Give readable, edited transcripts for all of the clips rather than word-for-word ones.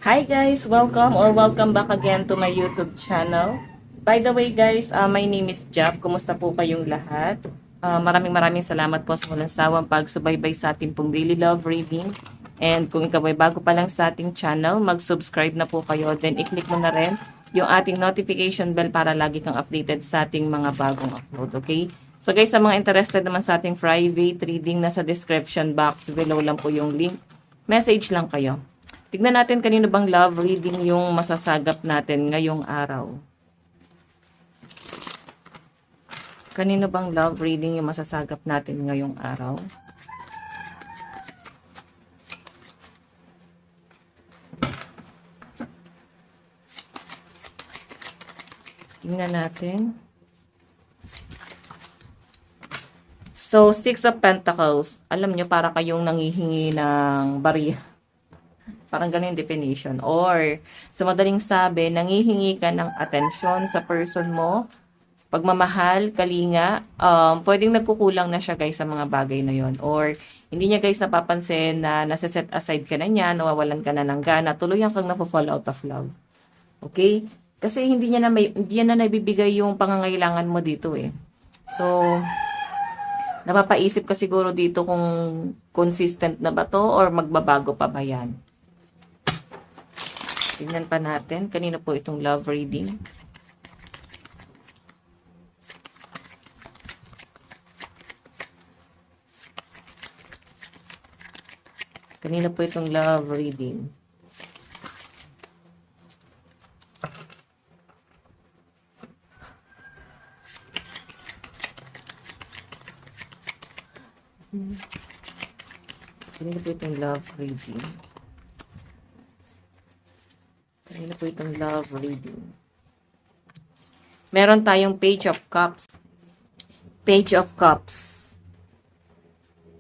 Hi guys! Welcome back again to my YouTube channel. By the way guys, my name is Jap. Kumusta po kayong lahat? Maraming salamat po sa walang sawang pagsubaybay sa ating pong daily love reading. And kung ikaw ay bago pa lang sa ating channel, mag-subscribe na po kayo. Then i-click mo na rin yung ating notification bell para lagi kang updated sa ating mga bagong upload. Okay? So guys, sa mga interested naman sa ating private reading, nasa description box below lang po yung link. Message lang kayo. Tignan natin kanino bang love reading yung masasagap natin ngayong araw. Kanino bang love reading yung masasagap natin ngayong araw? Tingnan natin. So, Six of Pentacles. Alam nyo, para kayong nangihingi ng bariya. Parang ganun yung definition. Or, sa madaling sabi, nangihingi ka ng atensyon sa person mo, pagmamahal, kalinga, pwedeng nagkukulang na siya guys sa mga bagay na yon. Or, hindi niya guys napapansin na nasa-set aside ka na niya, nawawalan ka na ng gana, tuluyan kang napo-fall out of love. Okay? Kasi hindi niya na nabibigay yung pangangailangan mo dito eh. So, napapaisip ka siguro dito kung consistent na ba to or magbabago pa ba yan. Tingnan pa natin. Kanino po itong love reading? Kanino po itong love reading? Kanino po itong love reading? Kanino po itong love reading? Meron tayong Page of Cups. Page of Cups.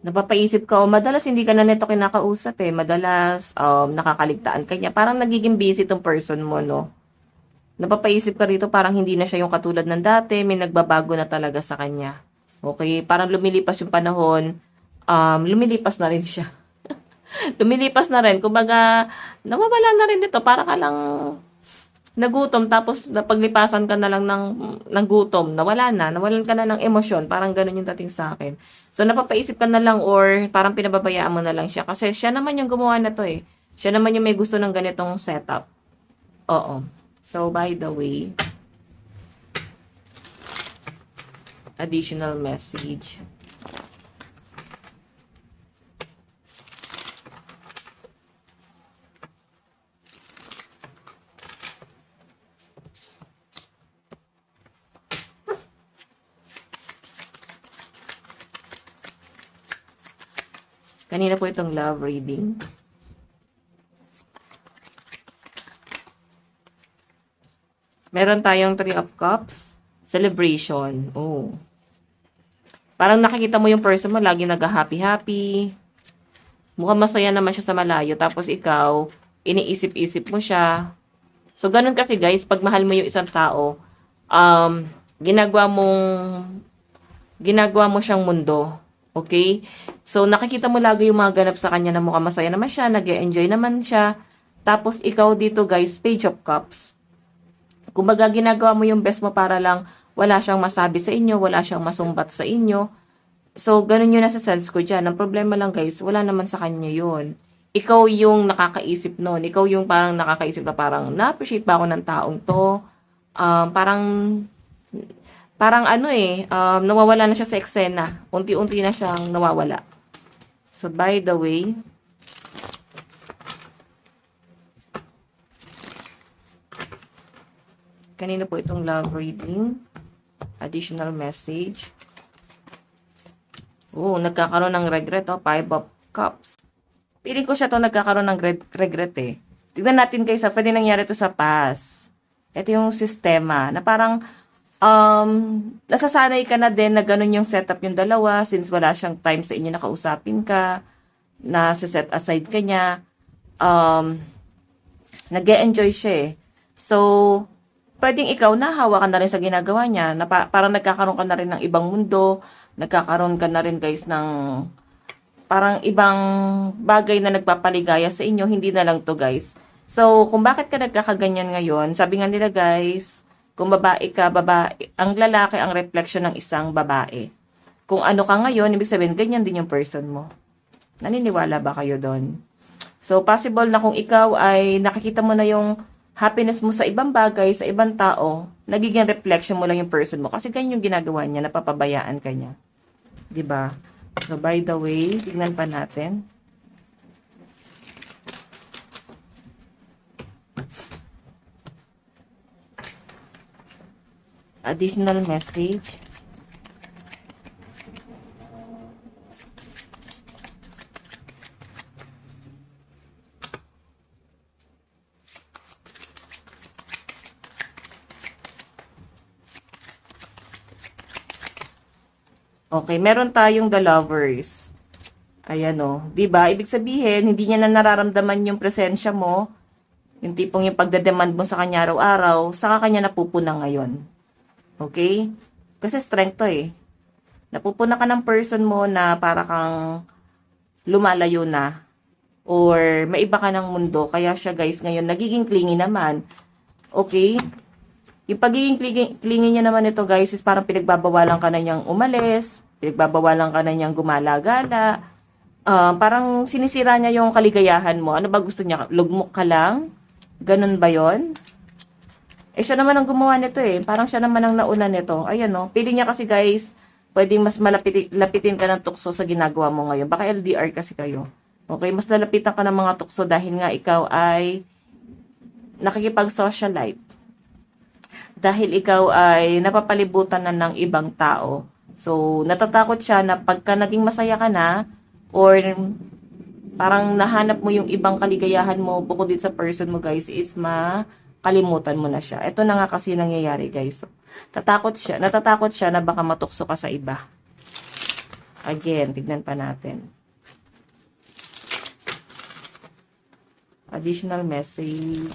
Napapaisip ka, madalas hindi ka na nito kinakausap eh. Madalas, nakakaligtaan ka niya. Parang nagiging busy tong person mo, no? Napapaisip ka rito, parang hindi na siya yung katulad ng dati. May nagbabago na talaga sa kanya. Okay? Parang lumilipas yung panahon. Lumilipas na rin siya. Lumilipas na rin. Kumbaga, nawawala na rin dito. Para ka lang nagutom tapos napaglipasan ka na lang ng gutom. Nawalan ka na ng emosyon. Parang ganun yung dating sa akin. So, napapaisip ka na lang or parang pinababayaan mo na lang siya. Kasi siya naman yung gumawa na to eh. Siya naman yung may gusto ng ganitong setup. Oo. So, by the way, additional message. Kanina po itong love reading. Meron tayong Three of Cups. Celebration. Oh. Parang nakikita mo yung person mo, lagi nag-happy-happy. Mukhang masaya naman siya sa malayo. Tapos ikaw, iniisip-isip mo siya. So, ganun kasi guys, pag mahal mo yung isang tao, ginagawa mo siyang mundo. Okay? So, nakikita mo lagi yung mga ganap sa kanya na mukhang masaya naman siya, nag-e-enjoy naman siya. Tapos, ikaw dito guys, Page of Cups. Kumbaga, ginagawa mo yung best mo para lang wala siyang masabi sa inyo, wala siyang masumbat sa inyo. So, ganun yun nasa sense ko dyan. Ang problema lang guys, wala naman sa kanya yun. Ikaw yung nakakaisip nun. Ikaw yung parang nakakaisip na parang, na-appreciate ba ako ng taong to? Parang nawawala na siya sa eksena. Unti-unti na siyang nawawala. So, by the way, kanino po itong love reading? Additional message. Nagkakaroon ng regret, Five of Cups. Piling ko siya to nagkakaroon ng regret eh. Tignan natin guys, pwede nangyari to sa past. Ito yung sistema na parang nasasanay ka na din na ganun yung setup yung dalawa since wala siyang time sa inyo, nakausapin ka, nasa-set aside ka niya, nag-e-enjoy siya eh. So, Puwedeng ikaw nahawa ka na rin sa ginagawa niya, na parang nagkakaroon ka na rin ng ibang mundo, nagkakaroon ka na rin guys ng parang ibang bagay na nagpapaligaya sa inyo, hindi na lang 'to guys. So, kung bakit ka nagkakaganyan ngayon, sabi nga nila guys, kung babae ka, babae, ang lalaki ang reflection ng isang babae. Kung ano ka ngayon, ibig sabihin ganyan din yung person mo. Naniniwala ba kayo doon? So, possible na kung ikaw ay nakikita mo na yung happiness mo sa ibang bagay, sa ibang tao, nagiging reflection mo lang yung person mo. Kasi ganyan yung ginagawa niya, napapabayaan ka niya. 'Di ba? So, by the way, tignan pa natin. Additional message. Okay, meron tayong the lovers. Ayan o, 'di ba? Ibig sabihin, hindi niya na nararamdaman yung presensya mo, yung tipong yung pagdedemand mo sa kanya araw-araw, saka kanya napupuna ngayon. Okay? Kasi strength to eh. Napupuna ka ng person mo na para kang lumalayo na or maiba ka ng mundo. Kaya siya guys ngayon nagiging clingy naman. Okay? Yung pagiging clingy niya naman ito guys is parang pinagbabawalan ka na niyang umalis, pinagbabawalan ka na niyang gumala-gala. Parang sinisira niya yung kaligayahan mo. Ano ba gusto niya? Lugmok ka lang? Ganun ba yon? Eh siya naman ang gumawa nito eh. Parang siya naman ang nauna nito. Ayan no. Pili niya kasi guys, pwedeng mas lapitin ka ng tukso sa ginagawa mo ngayon. Baka LDR kasi kayo. Okay, mas lalapitan ka ng mga tukso dahil nga ikaw ay nakikipag-socialite. Dahil ikaw ay napapalibutan na ng ibang tao. So, natatakot siya na pagka naging masaya ka na, or parang nahanap mo yung ibang kaligayahan mo bukod din sa person mo guys, is makalimutan mo na siya. Ito na nga kasi nangyayari guys. Natatakot siya na baka matukso ka sa iba. Again, tignan pa natin. Additional message.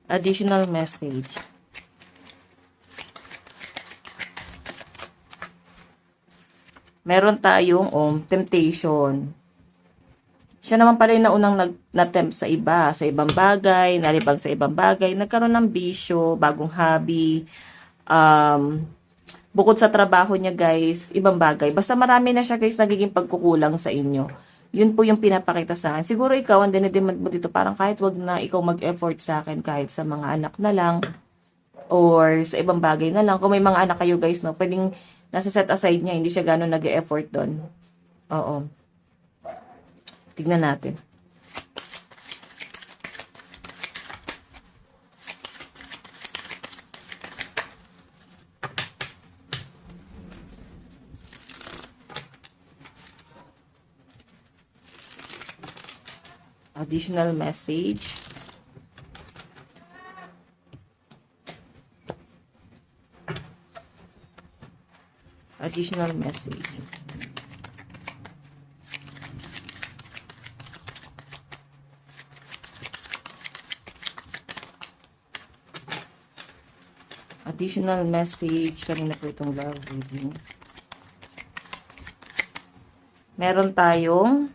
Additional message. Meron tayong temptation. Siya naman pala yung naunang na-tempt sa iba, sa ibang bagay, nalibang sa ibang bagay, nagkaroon ng bisyo, bagong hobby, bukod sa trabaho niya guys, ibang bagay. Basta marami na siya guys nagiging pagkukulang sa inyo. Yun po yung pinapakita sa akin. Siguro ikaw, ang dinidemand mo dito, parang kahit wag na ikaw mag-effort sa akin, kahit sa mga anak na lang, or sa ibang bagay na lang. Kung may mga anak kayo guys, no, pwedeng nasa set aside niya, hindi siya gano'n nag-e-effort doon. Oo. Tignan natin. Additional message. Additional message. Additional message. Kanina po itong love reading. Meron tayong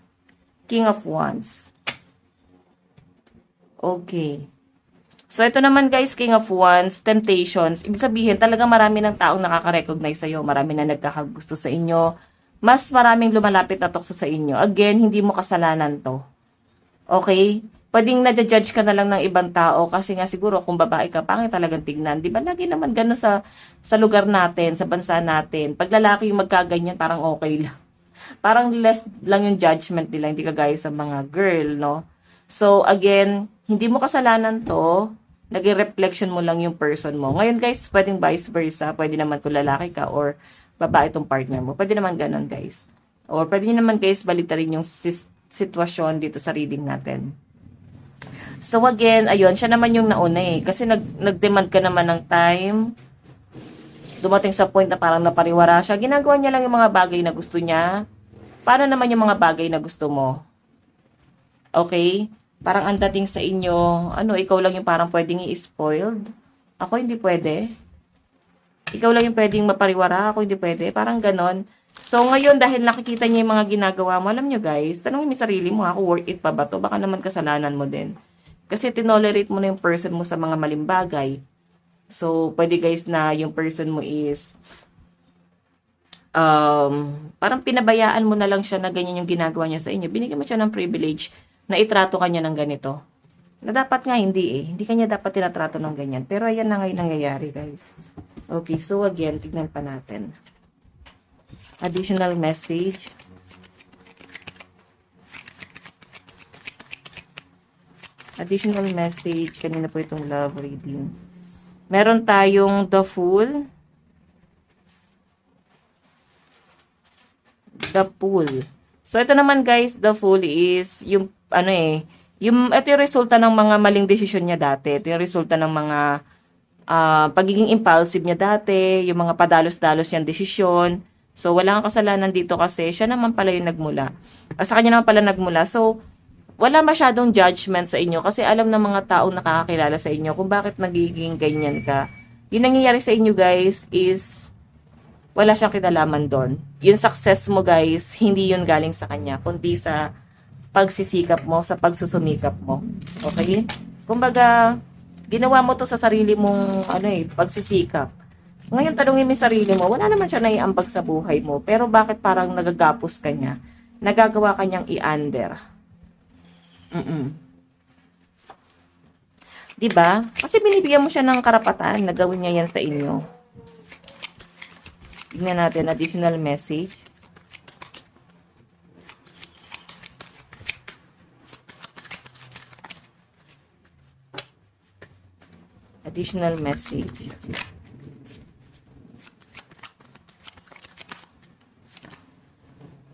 King of Wands. Okay. So, ito naman guys, King of Wands, Temptations. Ibig sabihin, talagang marami ng taong nakaka-recognize sa'yo. Marami na nagkakagusto sa inyo. Mas maraming lumalapit na tukso sa inyo. Again, hindi mo kasalanan to. Okay? Pwedeng na-judge ka na lang ng ibang tao kasi nga siguro kung babae ka, pangit talagang tignan. Di ba? Lagi naman gano'n sa lugar natin, sa bansa natin. Pag lalaki yung magkaganyan, parang okay lang. Parang less lang yung judgment nila, hindi kagaya sa mga girl, no? So, again, hindi mo kasalanan to, naging reflection mo lang yung person mo. Ngayon guys, pwedeng vice versa, pwede naman kung lalaki ka or babae itong partner mo. Pwede naman ganun guys. Or pwede nyo naman guys balitarin yung sitwasyon dito sa reading natin. So again, ayun, siya naman yung nauna eh. Kasi nag-demand ka naman ng time. Dumating sa point na parang napariwara siya. Ginagawa niya lang yung mga bagay na gusto niya. Paano naman yung mga bagay na gusto mo? Okay? Parang ang dating sa inyo, ano, ikaw lang yung parang pwedeng i-spoiled. Ako hindi pwede. Ikaw lang yung pwedeng mapariwara, ako hindi pwede. Parang ganon. So, ngayon, dahil nakikita niya yung mga ginagawa mo, alam nyo guys, tanongin mo yung sarili mo, ako worth it pa ba to? Baka naman kasalanan mo din. Kasi tinolerate mo na yung person mo sa mga maling bagay. So, pwede guys na yung person mo is, parang pinabayaan mo na lang siya na ganyan yung ginagawa niya sa inyo. Binigyan mo siya ng privilege na itrato kanya ng ganito. Na dapat nga hindi eh. Hindi kanya dapat tinatrato ng ganyan. Pero ayan na ngayon nangyayari guys. Okay, so again, tignan pa natin. Additional message. Additional message. Kanina po itong love reading. Meron tayong the Fool. The Fool. So, ito naman guys, the Fool is yung, ano eh, ito yung resulta ng mga maling desisyon niya dati. Ito yung resulta ng mga pagiging impulsive niya dati, yung mga padalos-dalos niyang desisyon. So, wala kang kasalanan dito kasi siya naman pala yung nagmula. Sa kanya naman pala nagmula. So, wala masyadong judgment sa inyo kasi alam ng mga taong nakakakilala sa inyo kung bakit nagiging ganyan ka. Yung nangyayari sa inyo guys is wala siyang kinalaman doon. Yung success mo guys, hindi yun galing sa kanya, kundi sa pagsisikap mo, sa pagsusumikap mo. Okay? Kumbaga, ginawa mo to sa sarili mong pagsisikap. Ngayon, tanungin mo yung sarili mo, wala naman siya naiambag sa buhay mo, pero bakit parang nagagapos ka niya? Nagagawa ka niyang i-under. Diba? Kasi binibigyan mo siya ng karapatan na gawin niya yan sa inyo. Tignan natin, additional message. Additional message.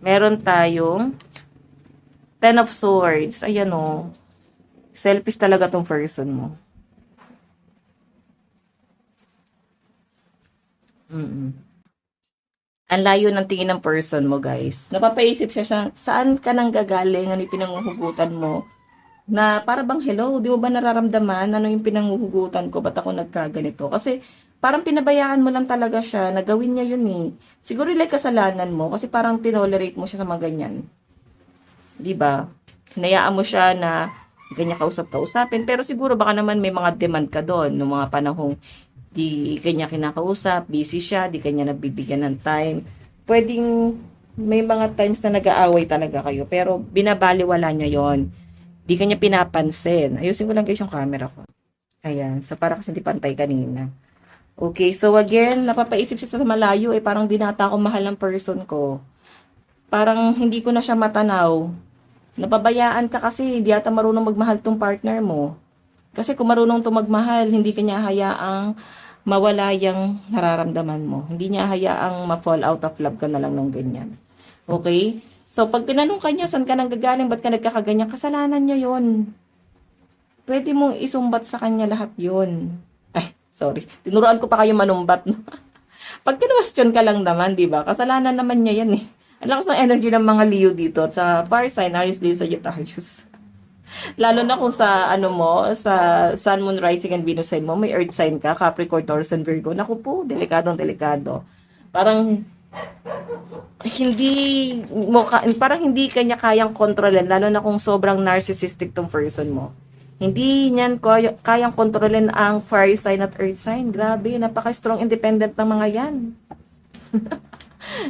Meron tayong Ten of Swords. Ayan o. Selfish talaga tong person mo. Ang layo ng tingin ng person mo, guys. Napapaisip siya, saan ka nang gagaling? Ano yung pinanghuhugutan mo? Na para bang, hello, di mo ba nararamdaman? Ano yung pinanghuhugutan ko? Ba't ako nagkaganito? Kasi parang pinabayaan mo lang talaga siya na gawin niya yun eh. Siguro like kasalanan mo kasi parang tinolerate mo siya sa mga ganyan. Diba? Hinayaan mo siya na ganyan kausap-kausapin. Pero siguro baka naman may mga demand ka doon noong mga panahong di kanya kinakausap, busy siya, di kanya nabibigyan ng time. Pwedeng may mga times na nag-aaway talaga kayo, pero binabaliwala niya yon. Di kanya pinapansin. Ayusin ko lang guys yung camera ko. Ayan, so para kasi hindi pantay kanina. Okay, so again, napapaisip siya sa malayo, parang dinata ko mahal ng person ko. Parang hindi ko na siya matanaw. Napabayaan ka kasi, hindi ata marunong magmahal tong partner mo. Kasi kung marunong to magmahal, hindi kanya hayaang mawala yung nararamdaman mo. Hindi niya hayaang ma-fall out of love ka na lang ng ganyan. Okay? So, pag tinanong ka niya, saan ka nang gagaling, ba't ka nagkakaganyan, kasalanan niya yon. Pwede mong isumbat sa kanya lahat yon. Ay, sorry. Tinuruan ko pa kayo manumbat. No? Pag kinwestiyon ka lang naman, di ba? Kasalanan naman niya yan eh. Ang lakas ng energy ng mga Leo dito sa fire sign, Aries, Leo, Sagittarius. Lalo na kung sa sa Sun, Moon, Rising, and Venus sign mo, may Earth sign ka, Capricorn, Taurus, and Virgo. Naku po, delikadong delikado. Parang parang hindi kanya kayang kontrolin, lalo na kung sobrang narcissistic tong person mo. Hindi niyan kayang kontrolin ang fire sign at earth sign. Grabe, napaka-strong independent ng mga yan.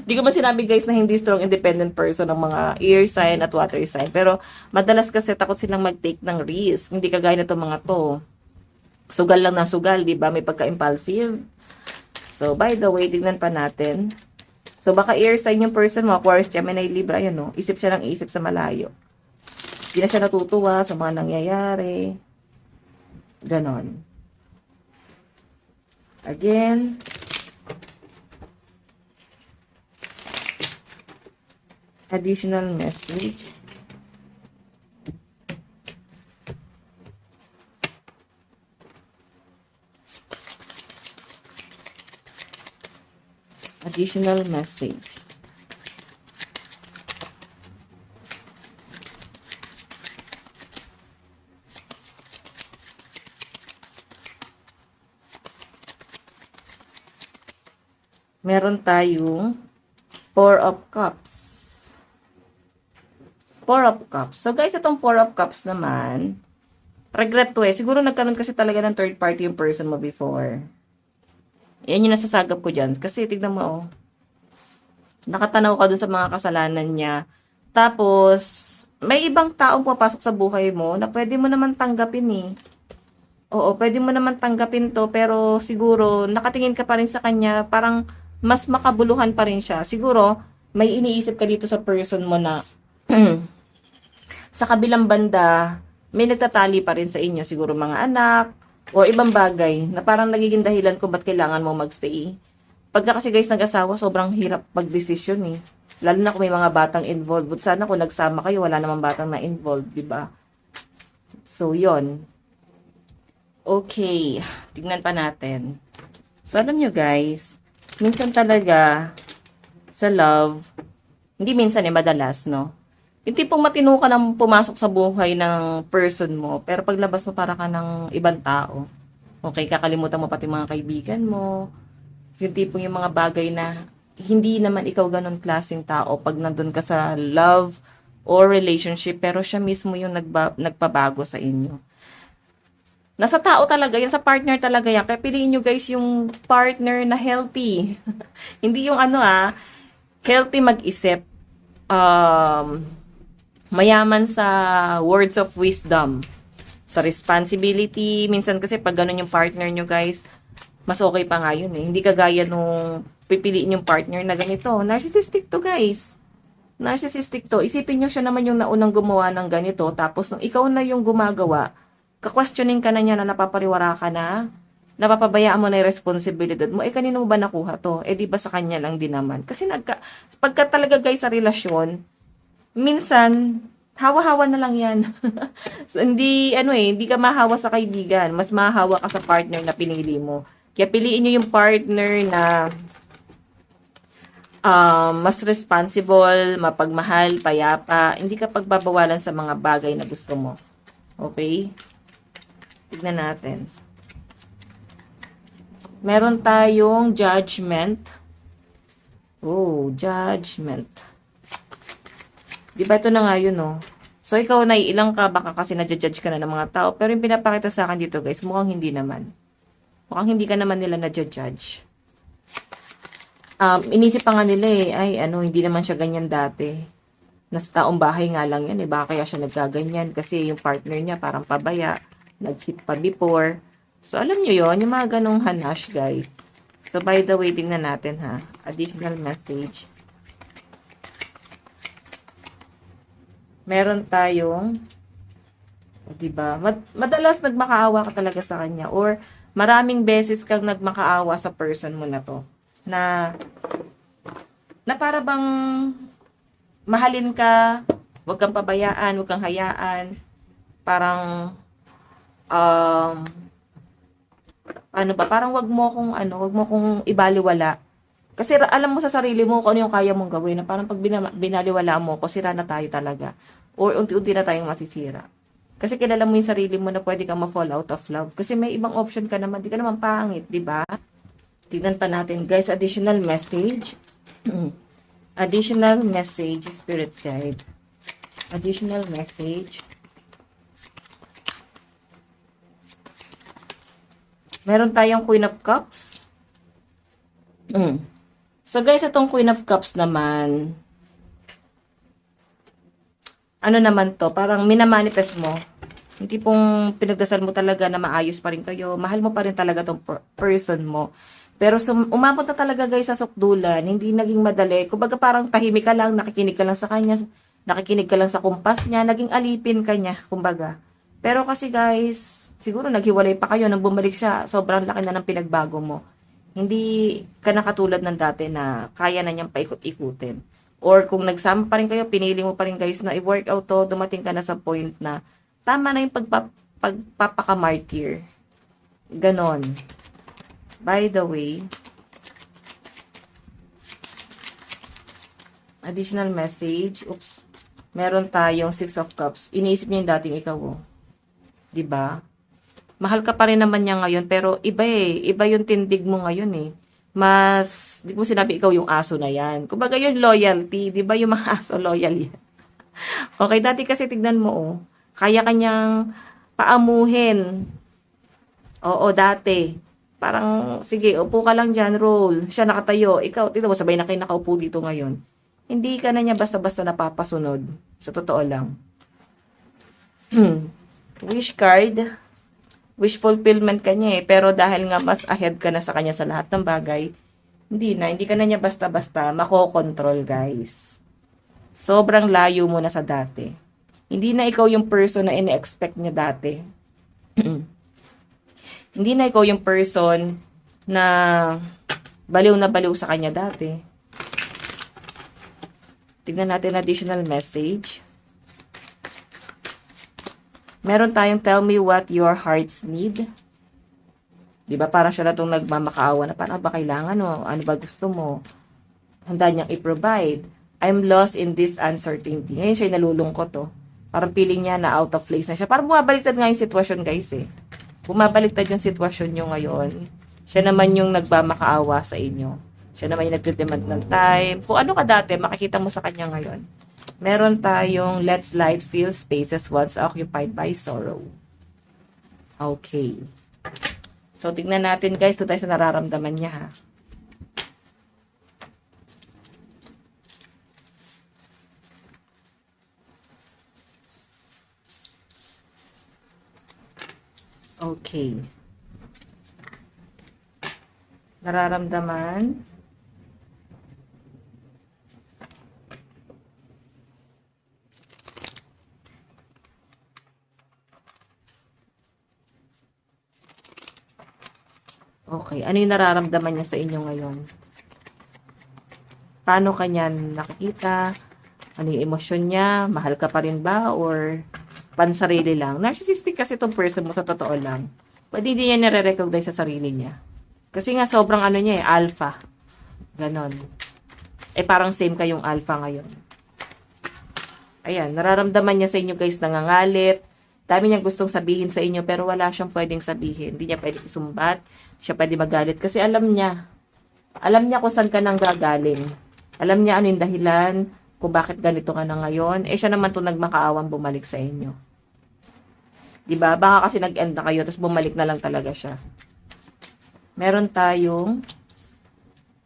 Di ko ba sinabi guys na hindi strong independent person ng mga air sign at water sign. Pero madalas kasi takot silang mag-take ng risk. Hindi kagaya na itong mga to. Sugal lang ng sugal, di ba? May pagka-impulsive. So, by the way, tignan pa natin. So, baka air sign yung person mo, Aquarius, Gemini, Libra, yan no? Isip siya ng isip sa malayo. Hindi na siya natutuwa sa mga nangyayari. Ganon. Again, additional message. Additional message. Meron tayong Four of Cups. Four of Cups. So guys, itong Four of Cups naman, regret to eh. Siguro nagkaroon kasi talaga ng third party yung person mo before. Yan yung nasasagap ko dyan. Kasi tignan mo, oh. Nakatanaw ka dun sa mga kasalanan niya. Tapos, may ibang taong papasok sa buhay mo na pwede mo naman tanggapin eh. Oo, pwede mo naman tanggapin to, pero siguro, nakatingin ka pa rin sa kanya, parang mas makabuluhan pa rin siya. Siguro, may iniisip ka dito sa person mo na, sa kabilang banda, may nagtatali pa rin sa inyo, siguro mga anak, o ibang bagay, na parang nagiging dahilan kung ba't kailangan mo magstay. Pagka kasi guys nag-asawa, sobrang hirap magdesisyon eh. Lalo na kung may mga batang involved. But sana kung nagsama kayo, wala namang batang na involved, di ba? So, yon. Okay, tignan pa natin. So, alam nyo guys, minsan talaga, sa love, hindi minsan eh, madalas, no? Yung tipong matino ka nang pumasok sa buhay ng person mo, pero paglabas mo para ka ng ibang tao. Okay, kakalimutan mo pati mga kaibigan mo. Yung tipong yung mga bagay na hindi naman ikaw ganun klaseng tao pag nandun ka sa love or relationship, pero siya mismo yung nagpabago sa inyo. Nasa tao talaga, yan sa partner talaga yan. Kaya piliin nyo guys yung partner na healthy. Hindi yung healthy mag-isip. Mayaman sa words of wisdom. Sa responsibility. Minsan kasi pag ganun yung partner nyo guys, mas okay pa nga yun eh. Hindi kagaya nung pipiliin yung partner na ganito. Narcissistic to guys. Narcissistic to. Isipin nyo siya naman yung naunang gumawa ng ganito. Tapos nung ikaw na yung gumagawa, ka-questioning ka na niya na napapariwara ka na, napapabayaan mo na yung responsibilidad mo, kanino mo ba nakuha to? Di ba sa kanya lang din naman? Kasi pagka talaga guys sa relasyon, minsan, hawa-hawa na lang yan. So, hindi ka mahawa sa kaibigan, mas mahawa ka sa partner na pinili mo. Kaya piliin nyo yung partner na mas responsible, mapagmahal, payapa, hindi ka pagbabawalan sa mga bagay na gusto mo. Okay? Tignan natin. Meron tayong judgment. Oh, judgment. Di ba ito na nga yun, no? So, ikaw naiilang ka, baka kasi na-judge ka na ng mga tao. Pero yung pinapakita sa akin dito, guys, mukhang hindi naman. Mukhang hindi ka naman nila na-judge. Inisip pa nga nila hindi naman siya ganyan dati. Nasa taong bahay nga lang yan, baka kaya siya nagkaganyan kasi yung partner niya parang pabaya. Nag-cheat pa before. So, alam nyo yon yung mga ganong hanash, guys. So, by the way, tingnan natin, ha. Additional message. Meron tayong, diba? Madalas nagmakaawa ka talaga sa kanya. Or, maraming beses kang nagmakaawa sa person mo na to. Na para bang mahalin ka, huwag kang pabayaan, huwag kang hayaan. Parang, parang wag mo kong ibaliwala. Kasi alam mo sa sarili mo kung ano yung kaya mong gawin, na parang pag binaliwala mo ko, sira na tayo talaga. Or unti-unti na tayong masisira. Kasi kilala mo yung sarili mo na pwede kang ma-fall out of love. Kasi may ibang option ka naman, di ka naman pangit, di ba? Tignan pa natin, guys, additional message. Additional message, spirit guide. Additional message. Meron tayong Queen of Cups. So guys, itong Queen of Cups naman, ano naman to, parang minamanifest mo. Yung tipong pinagdasal mo talaga na maayos pa rin kayo. Mahal mo pa rin talaga tong person mo. Pero umabot na talaga guys sa sukdulan, hindi naging madali. Kumbaga parang tahimik ka lang, nakikinig ka lang sa kanya, nakikinig ka lang sa kumpas niya, naging alipin ka niya, kumbaga. Pero kasi guys, siguro naghiwalay pa kayo nang bumalik siya, sobrang laki na ng pinagbago mo. Hindi ka na katulad ng dati na kaya na niyang paikot-ikutin. Or kung nagsama pa rin kayo, pinili mo pa rin guys na i-workout to, dumating ka na sa point na tama na yung pagpapakamartyr. Ganon. By the way, additional message. Oops. Meron tayong 6 of Cups. Iniisip niya yung dating ikaw, oh. Diba? Mahal ka pa rin naman niya ngayon, pero iba eh. Iba yung tindig mo ngayon eh. mas, di ko sinabi ikaw yung aso na yan. Kumbaga yung loyalty, di ba yung mga aso loyal yan? Okay, dati kasi tignan mo, oh. Kaya kanyang paamuhin. Oo, dati. Parang, sige, upo ka lang dyan, roll. Siya nakatayo. Ikaw, tignan mo, sabay na kayo nakaupo dito ngayon. Hindi ka na niya basta-basta napapasunod. Sa totoo lang. Wish card. Wish fulfillment ka niya eh. Pero dahil nga mas ahead ka na sa kanya sa lahat ng bagay, hindi ka na niya basta-basta makokontrol, guys. Sobrang layo mo na sa dati. Hindi na ikaw yung person na ine-expect niya dati. Hindi na ikaw yung person na baliw na baliw sa kanya dati. Tignan natin additional message. Meron tayong tell me what your hearts need. Diba parang siya na itong nagmamakaawa na parang ba kailangan o ano ba gusto mo? Handa niyang i-provide. I'm lost in this uncertainty. Ngayon siya nalulungkot to. Parang feeling niya na out of place na siya. Parang bumabaliktad nga yung sitwasyon guys eh. Bumabaliktad yung sitwasyon nyo ngayon. Siya naman yung nagmamakaawa sa inyo. Siya naman yung nagdedemand ng time. Kung ano ka dati, makikita mo sa kanya ngayon. Meron tayong let's light fill spaces once occupied by sorrow. Okay. So, tignan natin guys. Ito tayo sa nararamdaman niya ha. Okay. Nararamdaman. Okay. Ano yung nararamdaman niya sa inyo ngayon? Paano kanya nakikita? Ano yung emosyon niya? Mahal ka pa rin ba? Or pansarili lang? Narcissistic kasi itong person mo sa totoo lang. Pwede hindi niya nare-recognize sa sarili niya. Kasi nga sobrang ano niya eh, alpha. Ganon. Eh parang same kayong alpha ngayon. Ayan, nararamdaman niya sa inyo guys, nangangalit. Dami niyang gustong sabihin sa inyo pero wala siyang pwedeng sabihin. Hindi niya pwedeng isumbat. Siya pwede magalit kasi alam niya. Alam niya kung saan ka nang gagaling. Alam niya ano yung dahilan kung bakit ganito ka na ngayon. Eh siya naman itong nagmakaawang bumalik sa inyo. Diba? Baka kasi nag-end na kayo tapos bumalik na lang talaga siya. Meron tayong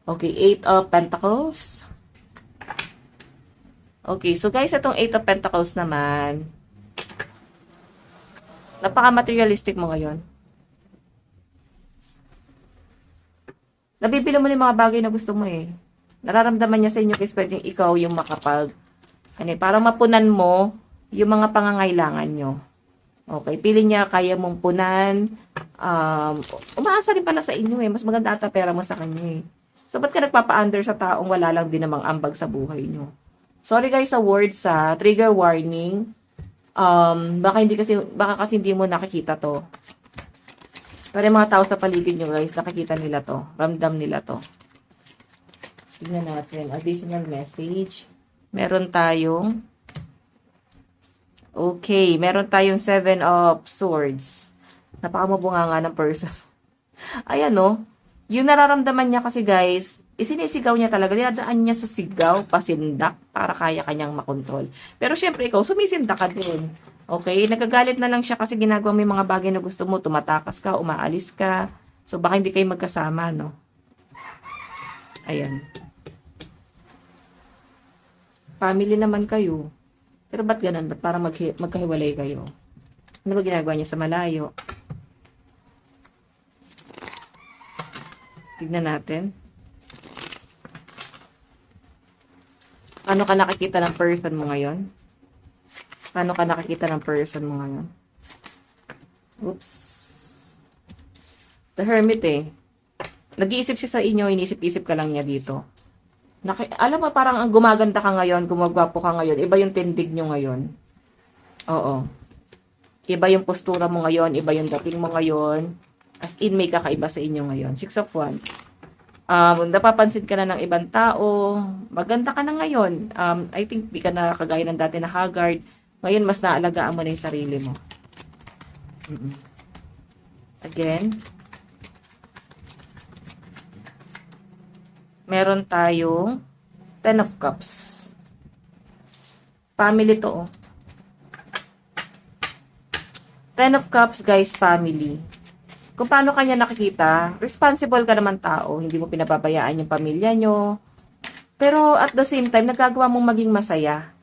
okay, 8 of Pentacles. Okay, so guys, itong 8 of Pentacles naman, napaka-materialistic mo ngayon. Nabibili mo na yung mga bagay na gusto mo eh. Nararamdaman niya sa inyo guys, pwedeng ikaw yung parang mapunan mo yung mga pangangailangan nyo. Okay, pili niya kaya mong punan. Umaasa rin pala sa inyo eh. Mas maganda ata pera mo sa kanya eh. So, ba't ka nagpapa-under sa taong wala lang din namang ambag sa buhay nyo? Sorry guys sa words ha. Trigger warning. Baka kasi hindi mo nakikita to. Pero yung mga tao sa paligid nyo guys, nakikita nila to. Ramdam nila to. Tignan natin. Additional message. Meron tayong okay, meron tayong 7 of Swords. Napakamabunga nga ng person. Ayan no. Yung nararamdaman niya kasi guys, isinisigaw niya talaga. Dinadaan niya sa sigaw, pasindak, para kaya kanyang makontrol. Pero syempre ikaw, sumisindak ka din. Okay? Nagagalit na lang siya kasi ginagawa mo yung mga bagay na gusto mo. Tumatakas ka, umaalis ka. So baka hindi kayo magkasama, no? Ayan. Family naman kayo. Pero ba't ganun? Ba't parang magkahiwalay kayo? Ano ba ginagawa niya sa malayo? Tignan natin. Paano ka nakikita ng person mo ngayon? Paano ka nakikita ng person mo ngayon? Oops. The Hermit eh. Nag-iisip siya sa inyo, inisip-isip ka lang niya dito. Alam mo, parang ang gumaganda ka ngayon, gumagwapo ka ngayon, iba yung tindig nyo ngayon. Oo. Iba yung postura mo ngayon, iba yung dating mo ngayon. As in, may kakaiba sa inyo ngayon. 6 of Wands. Napapansin ka na ng ibang tao. Maganda ka na ngayon. I think di ka na kagaya ng dati na haggard. Ngayon, mas naalagaan mo na yung sarili mo. Again. Meron tayong Ten of Cups. Family to, oh. Ten of Cups, guys, family. Kung paano kanya nakikita, responsible ka naman tao. Hindi mo pinababayaan yung pamilya nyo. Pero at the same time, nagagawa mong maging masaya.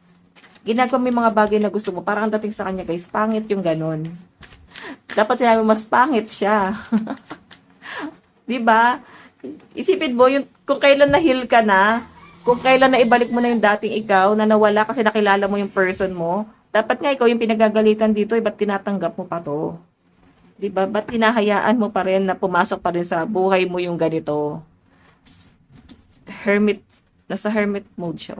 Ginagawa mo yung mga bagay na gusto mo. Parang ang dating sa kanya, guys, pangit yung ganun. Dapat sinabi mas pangit siya. 'Di ba? Isipin mo yung kung kailan na-heal ka na, kung kailan na ibalik mo na yung dating ikaw na nawala kasi nakilala mo yung person mo. Dapat nga ikaw yung pinagagalitan dito, ba't tinatanggap mo pa to? 'Di ba? Ba't hinahayaan mo pa rin na pumasok pa rin sa buhay mo yung ganito? Hermit, nasa hermit mode siya.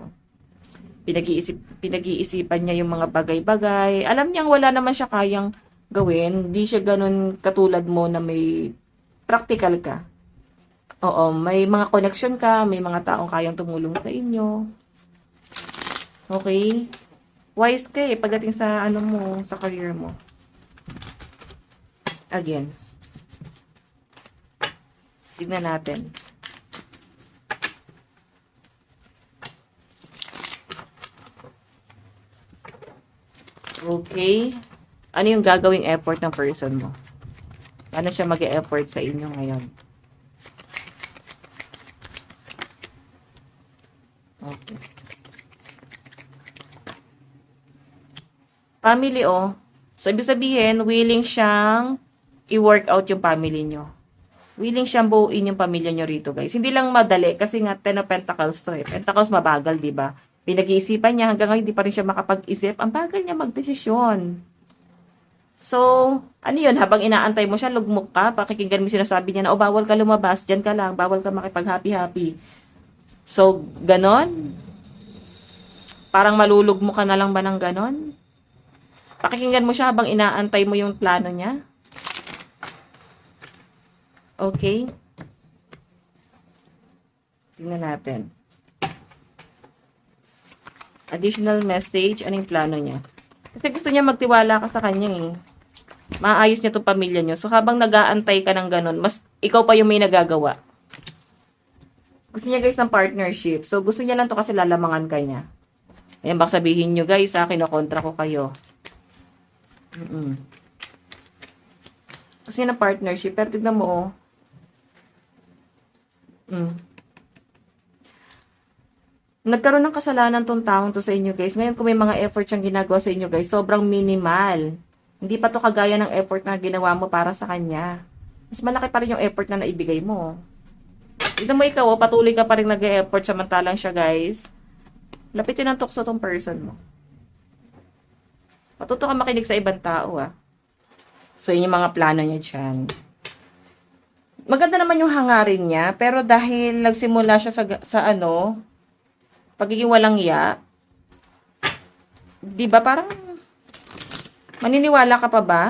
Pinag-iisipan niya yung mga bagay-bagay. Alam niyang wala naman siya kayang gawin. Hindi siya ganun katulad mo na may practical ka. Oo, may mga connection ka, may mga taong kayang tumulong sa inyo. Okay? Wise ka eh, pagdating sa ano mo, sa career mo. Again. Tignan natin. Okay. Ano yung gagawing effort ng person mo? Ano siya mag-e-effort sa inyo ngayon? Okay. Family, oh. So, ibig sabihin, willing siyang i-work out yung family nyo. Willing siyang buuin yung pamilya nyo rito, guys. Hindi lang madali, kasi nga, Ten of Pentacles to eh. Pentacles mabagal, di ba? Pinag-iisipan niya, hanggang ngayon, di pa rin siya makapag-isip. Ang bagal niya magdesisyon. So, ano yun? Habang inaantay mo siya, lugmok ka, pakikinggan mo sinasabi niya na, oh, bawal ka lumabas, dyan ka lang, bawal ka makipag-happy-happy. So, ganon? Parang malulugmok ka na lang ba ng ganon? Pakikinggan mo siya habang inaantay mo yung plano niya. Okay? Tingnan natin. Additional message, anong plano niya? Kasi gusto niya magtiwala ka sa kanya eh. Maayos niya itong pamilya niyo. So, habang nag-aantay ka ng ganon, mas ikaw pa yung may nagagawa. Gusto niya guys ng partnership. So, gusto niya lang to kasi lalamangan ka niya. Ayan, baka sabihin nyo guys, kinokontra ko kayo. Gusto niya ng partnership. Pero tignan mo oh. Nagkaroon ng kasalanan tong taong to sa inyo guys. Ngayon kung may mga effort siyang ginagawa sa inyo guys, sobrang minimal. Hindi pa to kagaya ng effort na ginawa mo para sa kanya. Mas malaki pa rin yung effort na naibigay mo. Tignan mo ikaw, patuloy ka pa rin nag-e-effort samantalang siya guys. Lapitin ang tukso tong person mo. Matuto ka makinig sa ibang tao ah. So yun yung mga plano niya dyan. Maganda naman yung hangarin niya, pero dahil nagsimula siya sa pagiging walang iya, di ba parang maniniwala ka pa ba?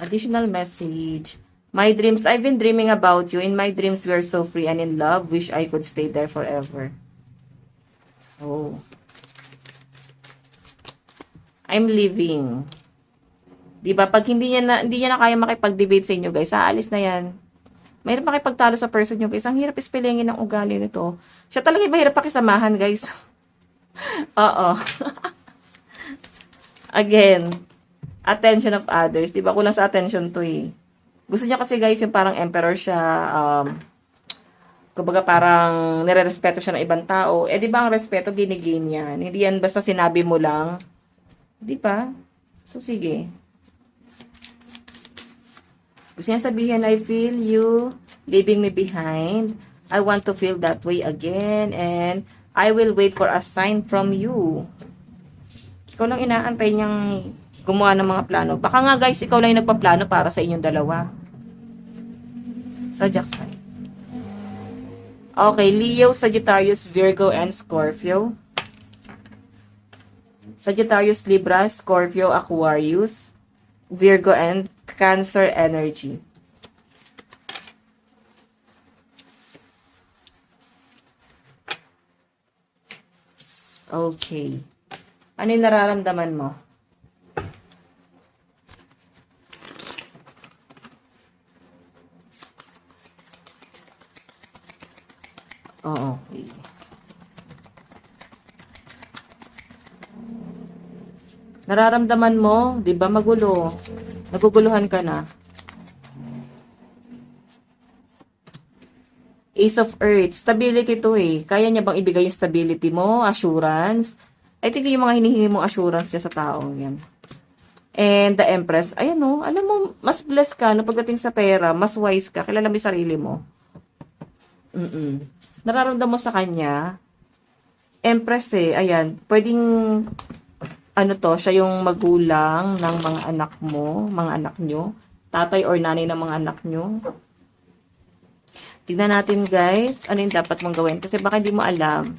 Additional message. My dreams, I've been dreaming about you. In my dreams, we are so free and in love. Wish I could stay there forever. Oh. I'm leaving. Diba? Pag hindi niya na kaya makipag-debate sa inyo, guys, aalis na yan. Mahirap makipagtalo sa person nyo, guys. Ang hirap ispelengin ng ugali nito. Siya talaga yung mahirap pakisamahan, guys. Oo. Again, attention of others. Diba? Kulang sa attention to eh. Gusto niya kasi, guys, yung parang emperor siya. Kumbaga parang nire-respeto siya ng ibang tao. Eh, di ba ang respeto, ginigain yan. Hindi yan basta sinabi mo lang. Di ba? So, sige. Gusto niya sabihin, I feel you leaving me behind. I want to feel that way again. And I will wait for a sign from you. Ikaw lang inaantay niyang gumawa ng mga plano. Baka nga guys, ikaw lang yung nagpaplano para sa inyong dalawa. Zodiac sign. Okay, Leo, Sagittarius, Virgo, and Scorpio. Sagittarius, Libra, Scorpio, Aquarius, Virgo, and Cancer energy. Okay. Ano yung nararamdaman mo? Nararamdaman mo, 'di ba, magulo. Naguguluhan ka na. Ace of Earth, stability to eh. Kaya niya bang ibigay yung stability mo, assurance? I think yung mga hinihingi mong assurance niya sa taong yan. And the Empress, ayan no, alam mo, mas blessed ka no pagdating sa pera, mas wise ka, kilala mo yung sarili mo. Nararamdaman mo sa kanya, Empress eh, ayan, pwedeng, ano to, siya yung magulang ng mga anak mo, mga anak nyo, tatay or nanay ng mga anak nyo. Tignan natin guys, ano yung dapat mong gawin, kasi baka hindi mo alam.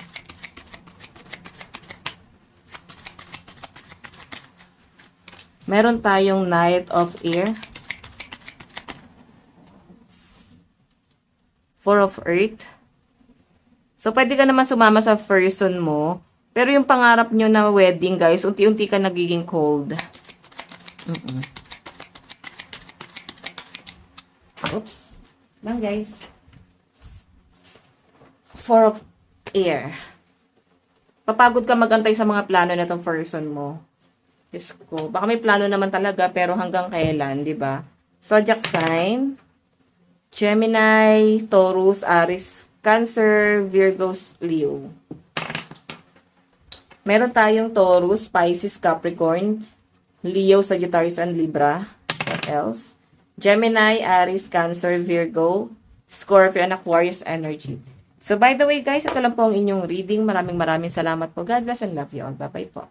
Meron tayong Knight of Air, Four of Earth. So, pwede ka naman sumama sa person mo. Pero yung pangarap nyo na wedding, guys, unti-unti ka nagiging cold. Oops. Lang, guys. Four of Air. Papagod ka magantay sa mga plano na itong person mo. Diyos ko. Baka may plano naman talaga, pero hanggang kailan, di ba? Zodiac sign. Gemini, Taurus, Aries, Cancer, Virgo, Leo. Meron tayong Taurus, Pisces, Capricorn, Leo, Sagittarius, and Libra. What else? Gemini, Aries, Cancer, Virgo, Scorpio, and Aquarius energy. So, by the way, guys, ito lang po ang inyong reading. Maraming salamat po. God bless and love you all. Bye-bye po.